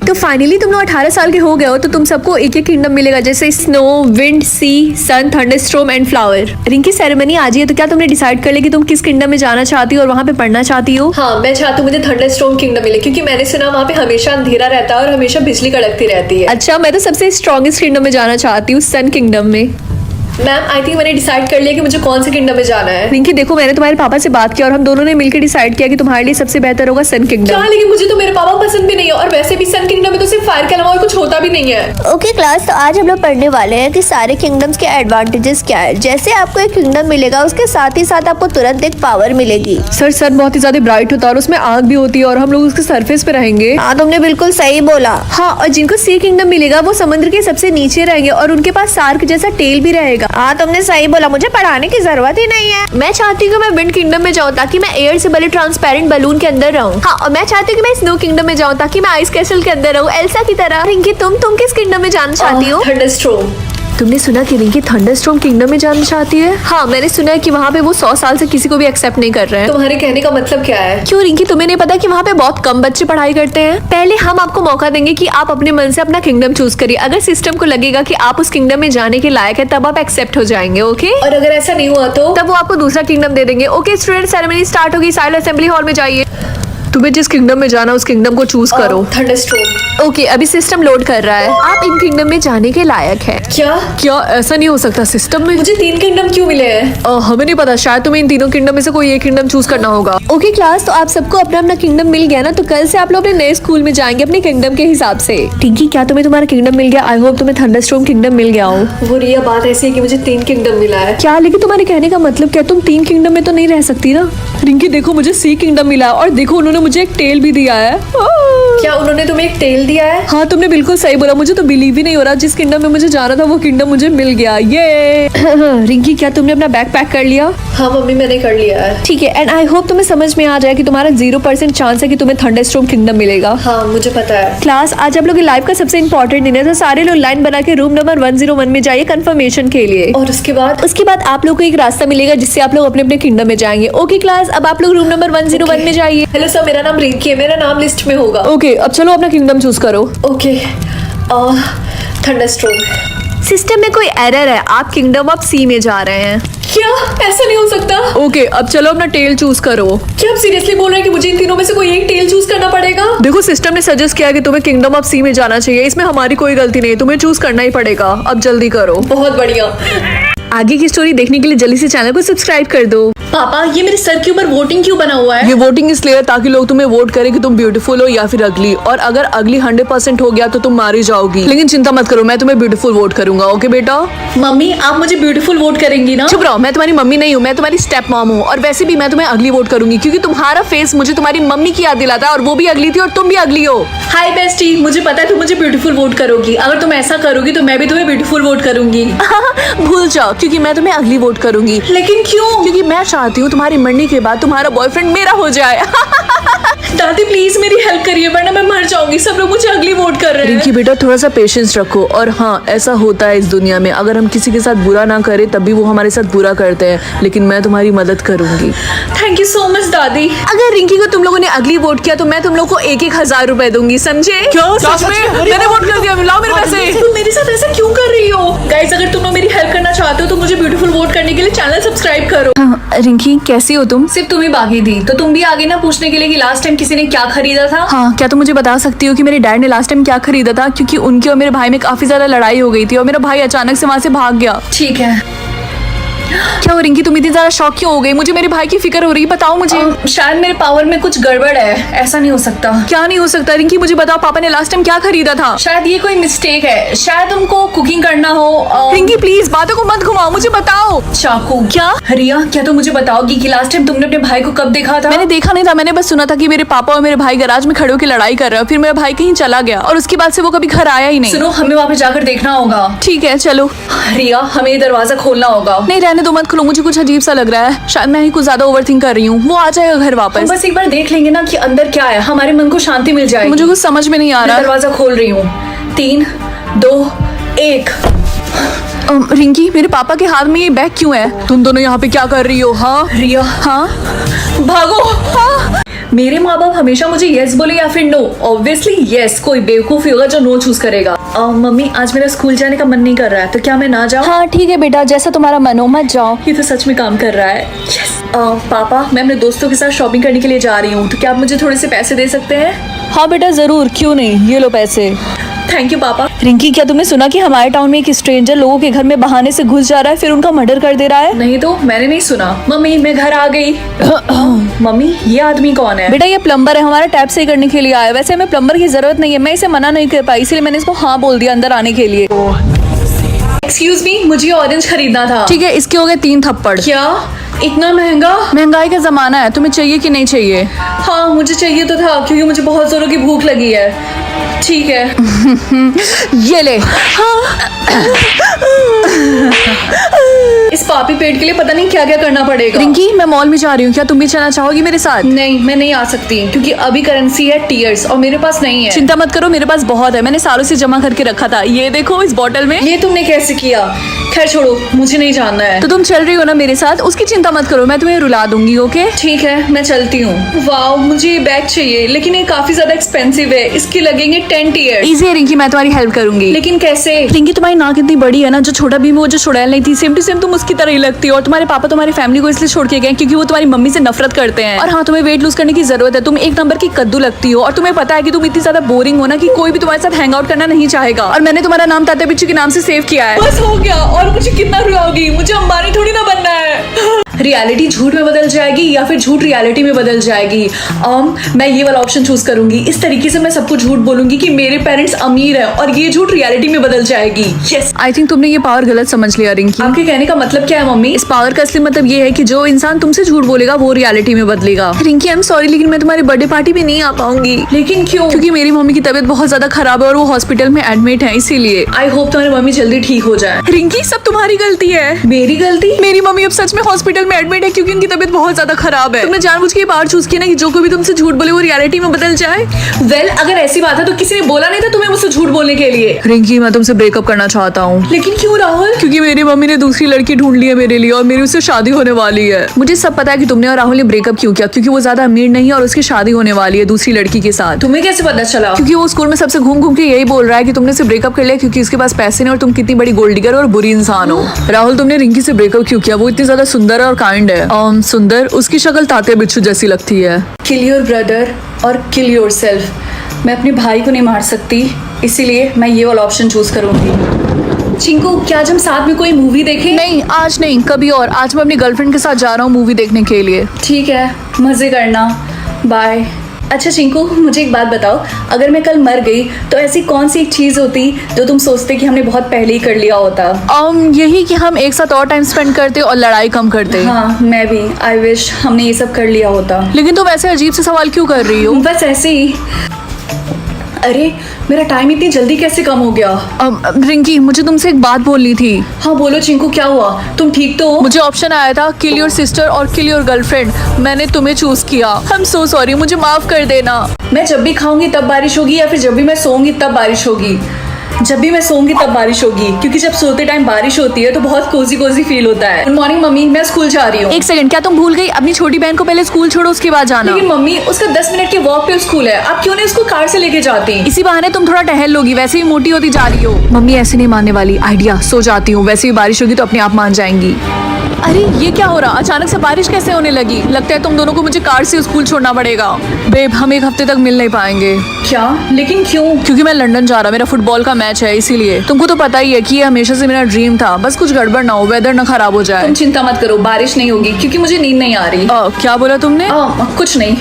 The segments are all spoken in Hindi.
तो फाइनली तुम लोग 18 साल के हो गए हो, तो तुम सबको एक एक किंगडम मिलेगा, जैसे snow, wind, sea, sun, thunderstorm and flower. Rinki ceremony आज ही है, तो क्या तुमने डिसाइड कर लिया कि तुम किस किंगडम में जाना चाहती हो और वहाँ पे पढ़ना चाहती हो? हाँ, मैं चाहती हूँ मुझे थंडरस्टॉर्म किंगडम मिले, क्योंकि मैंने सुना वहाँ पे हमेशा अंधेरा रहता है और हमेशा बिजली कड़कती रहती है। अच्छा, मैं तो सबसे स्ट्रॉन्गेस्ट किंगडम में जाना चाहती हूँ, सन किंगडम में। मैम आई थिंक मैंने डिसाइड कर लिया कि मुझे कौन से किंगडम में जाना है। रिंकी देखो, मैंने तुम्हारे पापा से बात किया और हम दोनों ने मिलकर डिसाइड किया कि तुम्हारे लिए सबसे बेहतर होगा सन किंगडम। क्या? लेकिन मुझे तो मेरे पापा पसंद भी नहीं है, और वैसे भी सन किंगडम में तो सिर्फ फायर के अलावा और कुछ होता भी नहीं है। ओके क्लास, तो आज हम लोग पढ़ने वाले हैं कि सारे किंगडम्स के एडवांटेजेस क्या है। जैसे आपको एक किंगडम मिलेगा, उसके साथ ही साथ आपको तुरंत एक पावर मिलेगी। सर सन बहुत ही ज्यादा ब्राइट होता है और उसमें आग भी होती है और हम लोग उसके सरफेस पे रहेंगे। हाँ, तुमने बिल्कुल सही बोला। हाँ, और जिनको सी किंगडम मिलेगा वो समुद्र के सबसे नीचे रहेंगे और उनके पास शार्क जैसा टेल भी रहेगा। हाँ, तुमने सही बोला, मुझे पढ़ाने की जरूरत ही नहीं है। मैं चाहती हूँ कि मैं विंड किंगडम में जाऊँ ताकि मैं एयर से बने ट्रांसपेरेंट बलून के अंदर रहूँ। हाँ, और मैं चाहती हूँ कि मैं स्नो किंगडम में जाऊँ ताकि मैं आइस कैसल के अंदर रहूँ, एल्सा की तरह। रिंकी तुम किस किंगडम में जाना चाहती हो? थंडरस्टॉर्म। तुमने सुना कि रिंकी थंडरस्टॉर्म किंगडम में जाना चाहती है? हाँ, मैंने सुना है कि वहाँ पे वो 100 साल से किसी को भी एक्सेप्ट नहीं कर रहे हैं। तुम्हारे कहने का मतलब क्या है? क्यों रिंकी, तुम्हें नहीं पता कि वहाँ पे बहुत कम बच्चे पढ़ाई करते हैं? पहले हम आपको मौका देंगे कि आप अपने मन से अपना किंगडम चूज करिए। अगर सिस्टम को लगेगा कि आप उस किंगडम में जाने के लायक है, तब आप एक्सेप्ट हो जाएंगे। ओके, और अगर ऐसा नहीं हुआ तो? तब वो आपको दूसरा किंगडम दे देंगे। ओके स्टूडेंट, सेरेमनी स्टार्ट होगी, साइलो असेंबली हॉल में जाइए। तुम्हें जिस किंगडम में जाना उस किंगडम को चूज करो। थंडरस्टॉर्म। ओके, अभी सिस्टम लोड कर रहा है। आप इन किंगडम में जाने के लायक है। क्या? ऐसा नहीं हो सकता सिस्टम में। मुझे 3 किंगडम क्यों मिले हैं? हमें नहीं पता, शायद तुम्हें इन तीनों किंगडम में से कोई एक किंगडम चूज करना होगा। ओके क्लास, तो आप सबको अपना अपना किंगडम मिल गया ना, तो कल से आप लोग अपने नए स्कूल में जाएंगे अपने किंगडम के हिसाब से। टिंकी, क्या तुम्हें तुम्हारा किंगडम मिल गया? आई होप तुम्हें थंडरस्टॉर्म किंगडम मिल गया हो। वो रिया, बात ऐसी है कि मुझे 3 किंगडम मिला है। क्या? लेकिन तुम्हारे कहने का मतलब क्या? तुम 3 किंगडम में तो नहीं रह सकती ना। रिंकी देखो, मुझे सी किंगडम मिला और देखो उन्होंने मुझे एक टेल भी दिया है। क्या उन्होंने तुम्हें एक टेल दिया है? हाँ, तुमने बिल्कुल सही बोला। मुझे तो बिलीव ही नहीं हो रहा, जिस किंगडम में मुझे जाना था वो किंगडम मुझे मिल गया। ये रिंकी, क्या तुमने अपना बैग पैक कर लिया? हाँ मम्मी, मैंने कर लिया है। ठीक है, एंड आई होप तुम्हें समझ में आ जाए कि तुम्हारा 0% चांस है कि तुम्हें थंडरस्टॉर्म किंगडम मिलेगा। हाँ, मुझे पता है। क्लास, आज आप लोग की लाइफ का सबसे इंपॉर्टेंट दिन है, तो सारे लोग लाइन बना के रूम नंबर 101 में जाइए कंफर्मेशन के लिए। और उसके बाद आप लोग को एक रास्ता मिलेगा जिससे आप लोग अपने अपने किंगडम में जाएंगे। ओके क्लास, अब आप लोग रूम नंबर 101 में जाइए। हेलो सर, मेरा नाम रिंकी है, मेरा नाम लिस्ट में होगा। ओके, अब चलो अपना किंगडम चूज करो। Okay, thunderstorm. सिस्टम में कोई एरर है, आप किंगडम ऑफ सी में जा रहे हैं। क्या? ऐसा नहीं हो सकता। ओके, अब चलो अपना टेल चूज करो। क्या आप सीरियसली बोल रहे हैं कि मुझे इन तीनों में से कोई एक टेल चूज करना पड़ेगा? देखो, सिस्टम ने सजेस्ट किया कि तुम्हें किंगडम ऑफ सी में जाना चाहिए, इसमें हमारी कोई गलती नहीं है, तुम्हें चूज करना ही पड़ेगा। अब जल्दी करो। बहुत बढ़िया। आगे की स्टोरी देखने के लिए जल्दी से चैनल को सब्सक्राइब कर दो। पापा, ये मेरे सर के ऊपर वोटिंग क्यों बना हुआ है? ये वोटिंग इसलिए है ताकि लोग तुम्हें वोट करें कि तुम ब्यूटीफुल हो या फिर अगली, और अगर अगली 100% हो गया तो तुम मारी जाओगी। लेकिन चिंता मत करो, मैं तुम्हें ब्यूटीफुल वोट करूंगा। ओके बेटा? मम्मी, आप मुझे ब्यूटीफुल वोट करेंगी ना? चुप रहो, मैं तुम्हारी मम्मी नहीं हूँ, मैं तुम्हारी स्टेप मॉम हूँ। और वैसे भी मैं तुम्हें अगली वोट करूंगी क्योंकि तुम्हारा फेस मुझे तुम्हारी मम्मी की याद दिलाता है, और वो भी अगली थी और तुम भी अगली हो। हाय बेस्टी, मुझे पता है तुम मुझे ब्यूटीफुल वोट करोगी। अगर तुम ऐसा करोगी तो मैं भी तुम्हें ब्यूटीफुल वोट करूंगी। भूल जाओ, क्योंकि मैं तुम्हें अगली वोट करूंगी। लेकिन क्यों? क्योंकि मैं चाहती हूँ तुम्हारी मरने के बाद तुम्हारा बॉयफ्रेंड मेरा हो जाए। दादी प्लीज मेरी हेल्प करिए, वरना मैं मर जाऊंगी। सब लोग मुझे अगली वोट कर रहे हैं। रिंकी बेटा, थोड़ा सा पेशेंस रखो। और हाँ, ऐसा होता है इस दुनिया में, अगर हम किसी के साथ बुरा ना करें तब भी वो हमारे साथ बुरा करते हैं, लेकिन मैं तुम्हारी मदद करूंगी। थैंक यू सो मच दादी। अगर रिंकी को तुम लोगों ने अगली वोट किया तो मैं तुम लोग को 1,000 रुपए दूंगी, समझे? मैंने वोट कर दिया, लाओ मेरे पैसे। तुम मेरे साथ ऐसा क्यों कर रही हो? गाइस, अगर तुम लोग मेरी हेल्प करना चाहते हो तो मुझे ब्यूटीफुल वोट करने के लिए चैनल सब्सक्राइब करो। रिंकी, कैसी हो तुम? सिर्फ तुम ही बाकी थी, तो तुम भी आगे ना पूछने के लिए कि लास्ट टाइम किसी ने क्या खरीदा था। हाँ, क्या तुम मुझे बता सकती हो कि मेरे डैड ने लास्ट टाइम क्या खरीदा था? क्योंकि उनके और मेरे भाई में काफी ज्यादा लड़ाई हो गई थी और मेरा भाई अचानक से वहाँ से भाग गया। ठीक है। क्या हो रिंकी, तुम इतनी ज्यादा शॉक क्यों हो गई? मुझे मेरे भाई की फिक्र हो रही है, बताओ मुझे। शायद मेरे पावर में कुछ गड़बड़ है, ऐसा नहीं हो सकता। क्या नहीं हो सकता रिंकी, मुझे बताओ, पापा ने लास्ट टाइम क्या खरीदा था? शायद ये कोई मिस्टेक है, शायद उनको कुकिंग करना हो। रिंकी प्लीज बातों को मत घुमाओ, मुझे बताओ। चाकू। क्या? रिया, क्या तुम मुझे बताओगी कि लास्ट टाइम तुमने अपने भाई को कब देखा था? मैंने देखा नहीं था, मैंने बस सुना था कि मेरे पापा और मेरे भाई गैराज में खड़े होकर लड़ाई कर रहे हैं, फिर मेरा भाई कहीं चला गया और उसके बाद से वो कभी घर आया ही नहीं। सुनो, हमें वहाँ पे जाकर देखना होगा। ठीक है, चलो। रिया, हमें ये दरवाजा खोलना होगा। नहीं, रहने दो, मत खोलो, मुझे कुछ अजीब सा लग रहा है। शायद मैं ही कुछ ज्यादा ओवरथिंक कर रही हूँ। वो आ जाएगा घर वापस। बस एक बार देख लेंगे ना कि अंदर क्या है, हमारे मन को शांति मिल जाएगी। मुझे कुछ समझ में नहीं आ रहा। दरवाजा खोल रही हूँ। 3, 2, 1। रिंकी, मेरे पापा के हाथ में ये बैग क्यों है? तुम दोनों यहाँ पे क्या कर रही हो? हाँ रिया, हाँ, भागो। हाँ। मेरे माँ बाप हमेशा मुझे यस बोले या फिर नो। ऑब्वियसली यस, कोई बेवकूफ ही होगा जो नो चूज करेगा। मम्मी आज मेरा स्कूल जाने का मन नहीं कर रहा है, तो क्या मैं ना जाऊँ? हाँ ठीक है बेटा, जैसा तुम्हारा मन हो, मत जाओ। ये तो सच में काम कर रहा है। यस। पापा मैं अपने दोस्तों के साथ शॉपिंग करने के लिए जा रही हूँ, तो क्या आप मुझे थोड़े से पैसे दे सकते हैं? हाँ बेटा जरूर, क्यों नहीं, ये लो पैसे। थैंक यू पापा। रिंकी, क्या तुमने सुना कि हमारे टाउन में एक स्ट्रेंजर लोगों के घर में बहाने से घुस जा रहा है, फिर उनका मर्डर कर दे रहा है? नहीं तो मैंने नहीं सुना। मम्मी मैं घर आ गई। मम्मी ये आदमी कौन है? बेटा ये प्लम्बर है, हमारा टैप सही करने के लिए आया है। वैसे हमें प्लम्बर की जरूरत नहीं है, मैं इसे मना नहीं कर पाई, इसलिए मैंने इसको हाँ बोल दिया अंदर आने के लिए। एक्सक्यूज मी, मुझे ऑरेंज खरीदना था। ठीक है, इसके हो गए 3 थप्पड़। क्या इतना महंगा? महंगाई का जमाना है, तुम्हें चाहिए कि नहीं चाहिए? हाँ मुझे चाहिए तो था, क्योंकि मुझे बहुत जोरों की भूख लगी है। ठीक है। ये ले। इस पापी पेट के लिए पता नहीं क्या क्या करना पड़ेगा। रिंकी मैं मॉल में जा रही हूँ, क्या तुम भी चलना चाहोगी मेरे साथ? नहीं मैं नहीं आ सकती, क्योंकि अभी करेंसी है टीयर्स और मेरे पास नहीं है। चिंता मत करो, मेरे पास बहुत है, मैंने सालों से जमा करके रखा था। ये देखो इस बोतल में। ये तुमने कैसे किया? खैर छोड़ो, मुझे नहीं जानना है। तो तुम चल रही हो ना मेरे साथ, उसकी चिंता मत करो, मैं तुम्हें रुला दूंगी। ओके ठीक है मैं चलती हूँ। वाओ मुझे ये बैग चाहिए, लेकिन ये काफी ज्यादा एक्सपेंसिव है, इसके लगेंगे 10 टीयर्स। इजी है रिंकी, मैं तुम्हारी हेल्प करूंगी। लेकिन कैसे? रिंकी तुम्हारी नाक इतनी बड़ी है ना, जो छोटा भीम वो जो छुड़ैल नहीं थी, सेम टू सेम तुम उसकी तरह ही लगती हो। और तुम्हारे पापा तुम्हारी फैमिली को इसलिए छोड़ के गए क्योंकि वो तुम्हारी मम्मी से नफरत करते हैं। और हाँ, तुम्हें वेट लूज करने की जरूरत है, तुम एक नंबर की कद्दू लगती हो। और तुम्हें पता है कि तुम इतनी ज्यादा बोरिंग हो ना कि कोई भी तुम्हारे साथ हैंग आउट करना नहीं चाहेगा। और मैंने तुम्हारा नाम तात्या बिच्छू के नाम से सेव किया है। बस हो गया, और मुझे कितना रुलाओगी? मुझे अंबानी थोड़ी ना बनना है। रियलिटी झूठ में बदल जाएगी या फिर झूठ रियलिटी में बदल जाएगी। मैं ये वाला ऑप्शन चूज करूंगी। इस तरीके से मैं सबको झूठ बोलूंगी कि मेरे पेरेंट्स अमीर हैं, और ये झूठ रियलिटी में बदल जाएगी। यस। आई थिंक तुमने ये पावर गलत समझ लिया रिंकी। आपके कहने का मतलब क्या है मम्मी? इस पावर का असली मतलब ये है कि जो इंसान तुमसे झूठ बोलेगा वो रियलिटी में बदलेगा। रिंकी आई एम सॉरी, लेकिन मैं तुम्हारी बर्थडे पार्टी में नहीं आ पाऊंगी। लेकिन क्यों? क्योंकि मेरी मम्मी की तबीयत बहुत ज्यादा खराब है और वो हॉस्पिटल में एडमिट है, इसीलिए। आई होप तुम्हारी मम्मी जल्दी ठीक हो जाए। रिंकी सब तुम्हारी गलती है। मेरी गलती? मेरी मम्मी अब सच में हॉस्पिटल में एडमिट है क्योंकि उनकी तबीयत बहुत ज्यादा खराब है। तुमने जानबूझ के पावर चूज किया ना कि जो कोई भी तुमसे झूठ बोले वो रियलिटी में बदल जाए। वेल अगर ऐसी बात है तो किसी ने बोला नहीं था तुम्हें मुझसे झूठ बोलने के लिए। रिंकी मैं तुमसे ब्रेकअप करना चाहता हूँ। लेकिन क्यों राहुल? क्योंकि मेरी मम्मी ने दूसरी लड़की ढूंढ ली है मेरे लिए और मेरी उससे शादी होने वाली है। मुझे सब पता है कि तुमने और राहुल ने ब्रेकअप क्यों किया, क्योंकि वो ज्यादा अमीर नहीं है और उसकी शादी होने वाली है दूसरी लड़की के साथ। तुम्हें कैसे पता चला? क्योंकि वो स्कूल में सबसे घूम घूम के यही बोल रहा है कि तुमने उसे ब्रेकअप कर लिया क्योंकि उसके पास पैसे नहीं और तुम कितनी बड़ी गोल्ड डिगर और बुरी इंसान हो। राहुल तुमने रिंकी से ब्रेकअप क्यों किया? वो इतनी ज्यादा सुंदर है और काइंड है। सुंदर, उसकी शक्ल तात्या बिच्छू जैसी लगती है। किल योर ब्रदर और किल योर सेल्फ। मैं अपने भाई को नहीं मार सकती, इसीलिए मैं ये वाला ऑप्शन चूज करूंगी। चिंकू क्या आज हम साथ में कोई मूवी देखें? नहीं आज नहीं, कभी और। आज मैं अपनी गर्लफ्रेंड के साथ जा रहा हूँ मूवी देखने के लिए। ठीक है मजे करना, बाय। अच्छा चिंकू मुझे एक बात बताओ, अगर मैं कल मर गई तो ऐसी कौन सी एक चीज होती जो तुम सोचते कि हमने बहुत पहले ही कर लिया होता? यही कि हम एक साथ और टाइम स्पेंड करते और लड़ाई कम करते। हाँ मैं भी, आई विश हमने ये सब कर लिया होता। लेकिन तुम ऐसे अजीब से सवाल क्यों कर रही हो? बस ऐसे ही। अरे मेरा टाइम इतनी जल्दी कैसे कम हो गया? रिंकी मुझे तुमसे एक बात बोलनी थी। हाँ बोलो चिंकू, क्या हुआ? तुम ठीक तो हो? मुझे ऑप्शन आया था किल योर सिस्टर और किल योर गर्लफ्रेंड, मैंने तुम्हें चूज किया। आई एम सो सॉरी, मुझे माफ कर देना। मैं जब भी खाऊंगी तब बारिश होगी या फिर जब भी मैं सोऊंगी तब बारिश होगी? जब भी मैं सोऊंगी तब बारिश होगी, क्योंकि जब सोते टाइम बारिश होती है तो बहुत कोजी कोजी फील होता है। गुड मॉर्निंग मम्मी, मैं स्कूल जा रही हूँ। एक सेकंड, क्या तुम भूल गई? अपनी छोटी बहन को पहले स्कूल छोड़ो उसके बाद जाना। लेकिन मम्मी उसका 10 मिनट के वॉक पे स्कूल है, आप क्यों नहीं उसको कार से लेके जाती? इसी बहाने तुम थोड़ा टहल लोगी, वैसे ही मोटी होती जा रही हो। मम्मी ऐसे नहीं मानने वाली, आइडिया, सो जाती हूँ, वैसे ही बारिश होगी तो अपने आप मान जाएंगी। अरे ये क्या हो रहा? अचानक से बारिश कैसे होने लगी? लगता है तुम दोनों को मुझे कार से स्कूल छोड़ना पड़ेगा। बेब हम एक हफ्ते तक मिल नहीं पाएंगे। क्या? लेकिन क्यों? क्योंकि मैं लंदन जा रहा, मेरा फुटबॉल का मैच है, इसीलिए। तुमको तो पता ही है कि ये हमेशा से मेरा ड्रीम था, बस कुछ गड़बड़ ना हो, वेदर ना खराब हो जाए। तुम चिंता मत करो, बारिश नहीं होगी, क्योंकि मुझे नींद नहीं आ रही। क्या बोला तुमने? कुछ नहीं,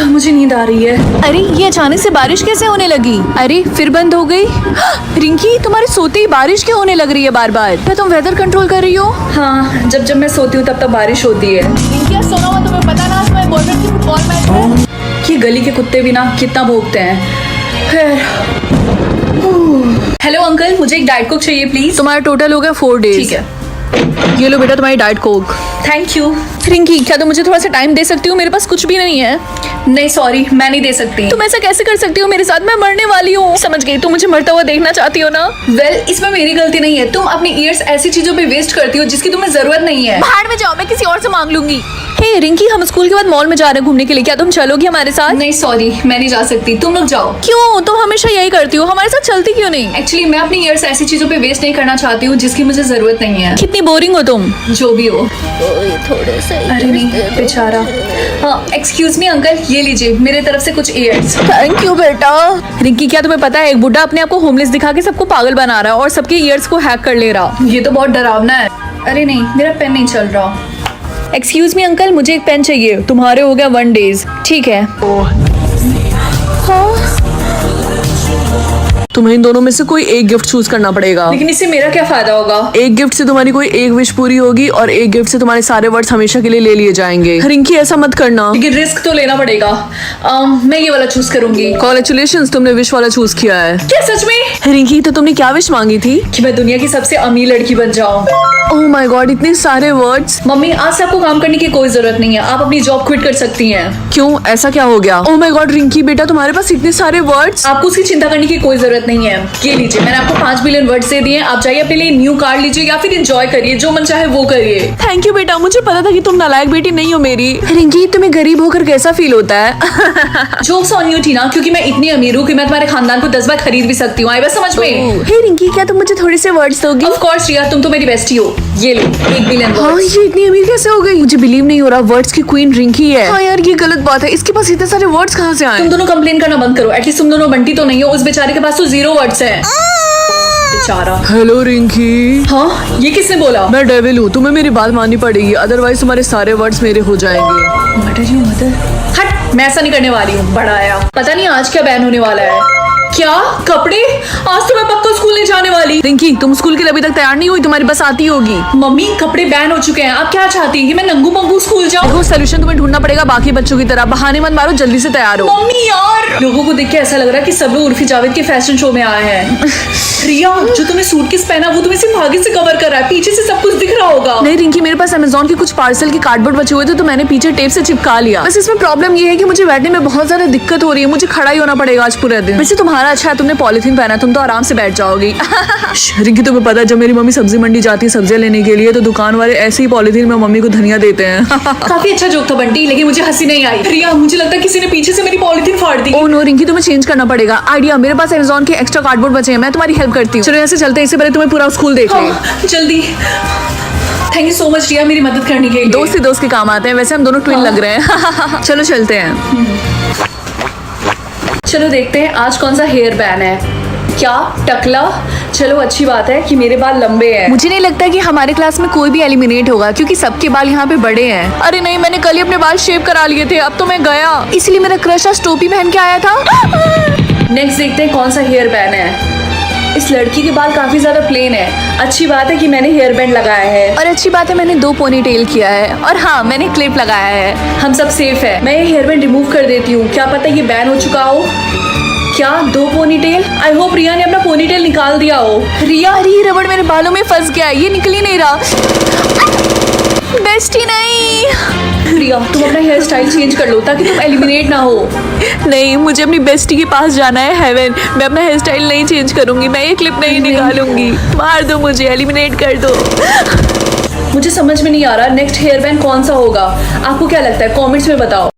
मुझे नींद आ रही है। अरे ये अचानक से बारिश कैसे होने लगी? अरे फिर बंद हो गई। रिंकी तुम्हारे सोते ही बारिश क्यों होने लग रही है बार बार? क्या तुम वेदर कंट्रोल कर रही हो? हाँ जब मैं सोती हूँ तब बारिश होती है। क्या सोना हुआ तुम्हें पता ना, तुम्हारे बॉयफ्रेंड की फुटबॉल मैच है। ये गली के कुत्ते भी ना कितना भौंकते हैं। हेलो अंकल, मुझे एक डाइट कोक चाहिए प्लीज। तुम्हारा टोटल हो गया 4 डेज। ठीक है, ये लो बेटा तुम्हारी diet Coke. Thank you. Rinki क्या तुम मुझे थोड़ा सा टाइम दे सकती हो? मेरे पास कुछ भी नहीं है। नहीं सॉरी, मैं नहीं दे सकती। तुम ऐसा कैसे कर सकती हो मेरे साथ? मैं मरने वाली हूँ। समझ गई, तुम मुझे मरता हुआ देखना चाहती हो ना? वेल इसमें मेरी गलती नहीं है, तुम अपनी ईयर्स ऐसी चीजों पे वेस्ट करती हो जिसकी तुम्हें जरूरत नहीं है। बाहर में जाओ, मैं किसी और से मांग लूंगी। हे रिंकी, हम स्कूल के बाद मॉल में जा रहे हैं घूमने के लिए, क्या तुम चलोगी हमारे साथ? नहीं सॉरी, मैं नहीं जा सकती, तुम लोग जाओ। क्यों? तुम हमेशा यही करती हो, हमारे साथ चलती क्यों नहीं? एक्चुअली मैं अपनी ईयर्स ऐसी चीजों पे वेस्ट नहीं करना चाहती हूँ जिसकी मुझे जरूरत नहीं है। कितनी बोरिंग हो तुम। जो भी हो। थोड़े से अरे नहीं बेचारा। हाँ एक्सक्यूज मी अंकल, ये लीजिए मेरे तरफ से कुछ ईयर्स। थैंक यू बेटा। रिंकी, क्या तुम्हें पता है एक बुड्ढा अपने आप को होमलेस दिखा के सबको पागल बना रहा है और सबके ईयर्स को हैक कर ले रहा। ये तो बहुत डरावना है। अरे नहीं, मेरा पेन नहीं चल रहा। एक्सक्यूज मी अंकल, मुझे एक पेन चाहिए। तुम्हारे हो गया 1 days। ठीक है। तुम्हें इन दोनों में से कोई एक गिफ्ट चूज करना पड़ेगा। लेकिन इससे मेरा क्या फायदा होगा? एक गिफ्ट से तुम्हारी कोई एक विश पूरी होगी और एक गिफ्ट से तुम्हारे सारे वर्ड्स हमेशा के लिए ले लिए जाएंगे। रिंकी, ऐसा मत करना। लेकिन रिस्क तो लेना पड़ेगा। मैं ये वाला चूज करूंगी। कॉन्ग्रेचुलेशंस, तुमने विश वाला चूज किया है। क्या सच में? रिंकी, तो तुमने क्या विश मांगी थी? कि मैं दुनिया की सबसे अमीर लड़की बन जाऊं। ओह माय गॉड, इतने सारे वर्ड्स। मम्मी, आज से आपको काम करने की कोई जरूरत नहीं है, आप अपनी जॉब क्विट कर सकती हैं। क्यों, ऐसा क्या हो गया? ओह माय गॉड रिंकी बेटा, तुम्हारे पास इतने सारे वर्ड्स। आपको उसकी चिंता करने की कोई जरूरत नहीं है। ये लीजिए, मैंने आपको 5 बिलियन वर्ड्स दे दिए। आप जाइए अपने लिए न्यू कार्ड लीजिए या फिर एंजॉय करिए, जो मन चाहे वो करिए। थैंक यू बेटा, मुझे पता था कि तुम नालायक बेटी नहीं हो मेरी। रिंकी, तुम्हें गरीब होकर कैसा फील होता है? जोक्स ऑन यू टीना, क्योंकि मैं इतनी अमीर हूँ कि मैं तुम्हारे खानदान को 10 बार खरीद भी सकती हूँ। आई बस समझ में? हे रिंकी, क्या तुम मुझे थोड़े से वर्ड्स दोगी? ऑफ कोर्स रिया, तुम तो मेरी बेस्टी हो। ये लो 1 बिलियन हाँ, वर्ड्स। ये इतनी अमीर कैसे हो गई? मुझे बिलीव नहीं हो रहा, वर्ड्स की क्वीन रिंकी है। हाँ यार, ये गलत बात है, इसके पास इतने सारे वर्ड्स कहाँ से आए? तुम दोनों कंप्लेन करना बंद करो। एटलीस्ट तुम दोनों बंटी तो नहीं हो। उस बेचारे के पास तो 0 वर्ड्स हैं। बेचारा। हेलो रिंकी। हाँ, ये किसने बोला? मैं डेविल हूँ, तुम्हें मेरी बात माननी पड़ेगी, अदरवाइज तुम्हारे सारे वर्ड्स मेरे हो जाएंगे। Mother you mother. हट, मैं ऐसा नहीं करने वाली हूँ। बड़ा आया, पता नहीं आज क्या बैन होने वाला है। क्या कपड़े? आज तो मैं पक्का स्कूल नहीं जाने वाली। रिंकी, तुम स्कूल के लिए अभी तक तैयार नहीं हुई, तुम्हारी बस आती होगी। मम्मी, कपड़े बैन हो चुके हैं। आप क्या चाहती हैं कि मैं नंगू पंगू स्कूल जाऊँ? देखो, सोल्यूशन तुम्हें ढूंढना पड़ेगा बाकी बच्चों की तरह। बहाने मत मारो, जल्दी से तैयार हो। मम्मी यार, लोगों को देख के ऐसा लग रहा है कि सब लोग उर्फी जावेद के फैशन शो में आए हैं। रिया, जो तुमने सूटकेस पहना वो तुम्हें सिर्फ आगे से कवर कर रहा है, पीछे से सब कुछ दिख रहा होगा। नहीं रिंकी, मेरे पास अमेज़न के कुछ पार्सल के कार्डबोर्ड बचे हुए थे तो मैंने पीछे टेप से चिपका लिया। बस इसमें प्रॉब्लम ये है कि मुझे बैठने में बहुत ज्यादा दिक्कत हो रही है, मुझे खड़ा ही होना पड़ेगा आज पूरे दिन। वैसे तुम्हारा अच्छा है, तुमने पॉलिथीन पहना, तुम तो आराम से बैठ जाओगी। रिंकी, तुम्हें पता है जब मेरी मम्मी सब्जी मंडी जाती है सब्जियां लेने के लिए तो दुकान वाले ऐसे ही पॉलिथीन में मम्मी को धनिया देते हैं। काफी अच्छा जोक था बंटी, लेकिन मुझे हंसी नहीं आई। रिया, मुझे लगता है किसी ने पीछे से मेरी पॉलिथीन फाड़ दी। ओह नो रिंकी, तुम्हें चेंज करना पड़ेगा। आइडिया, मेरे पास अमेज़न के एक्स्ट्रा कार्डबोर्ड बचे हैं, मैं तुम्हारी हेल्प करती हूँ। चलो यहाँ से चलते हैं, इससे पहले तुम्हें पूरा स्कूल देख ले। हाँ, जल्दी। थैंक यू सो मच रिया, मेरी मदद करने के लिए। दोस्त ही दोस्त के काम आते हैं, वैसे हम दोनों ट्विन लग रहे हैं। चलो चलते हैं। चलो देखते हैं आज कौन सा हेयर बैन है। क्या टकला? चलो अच्छी बात है कि मेरे बाल लंबे हैं। मुझे नहीं लगता कि हमारे क्लास में कोई भी एलिमिनेट होगा क्योंकि सबके बाल यहाँ पे बड़े हैं। अरे नहीं, मैंने कल ही अपने बाल शेव करा लिए थे, अब तो मैं गया, इसलिए मेरा क्रश आज टोपी पहन के आया था। नेक्स्ट देखते हैं कौन सा हेयर बैन है। इस लड़की के बाल काफी ज्यादा प्लेन है। अच्छी बात है कि मैंने हेयर बैंड लगाया है। और अच्छी बात है मैंने 2 पोनी टेल किया है, और हाँ मैंने क्लिप लगाया है। हम सब सेफ है। मैं ये हेयर बैंड रिमूव कर देती हूँ, क्या पता ये बैन हो चुका हो। क्या 2 पोनीटेल? आई होप रिया ने अपना पोनीटेल निकाल दिया हो। रिया, अरे ये रबड़ मेरे बालों में फंस गया है, ये निकल ही नहीं रहा। बेस्टी नहीं। रिया, तुम अपना हेयर स्टाइल चेंज कर लो ताकि तुम एलिमिनेट ना हो। नहीं, मुझे अपनी बेस्टी के पास जाना है हेवन। मैं अपना हेयर स्टाइल नहीं चेंज करूंगी, मैं ये क्लिप नहीं निकालूंगी। मार दो मुझे, एलिमिनेट कर दो। मुझे समझ में नहीं आ रहा नेक्स्ट हेयर बैंड कौन सा होगा। आपको क्या लगता है? कमेंट्स में बताओ।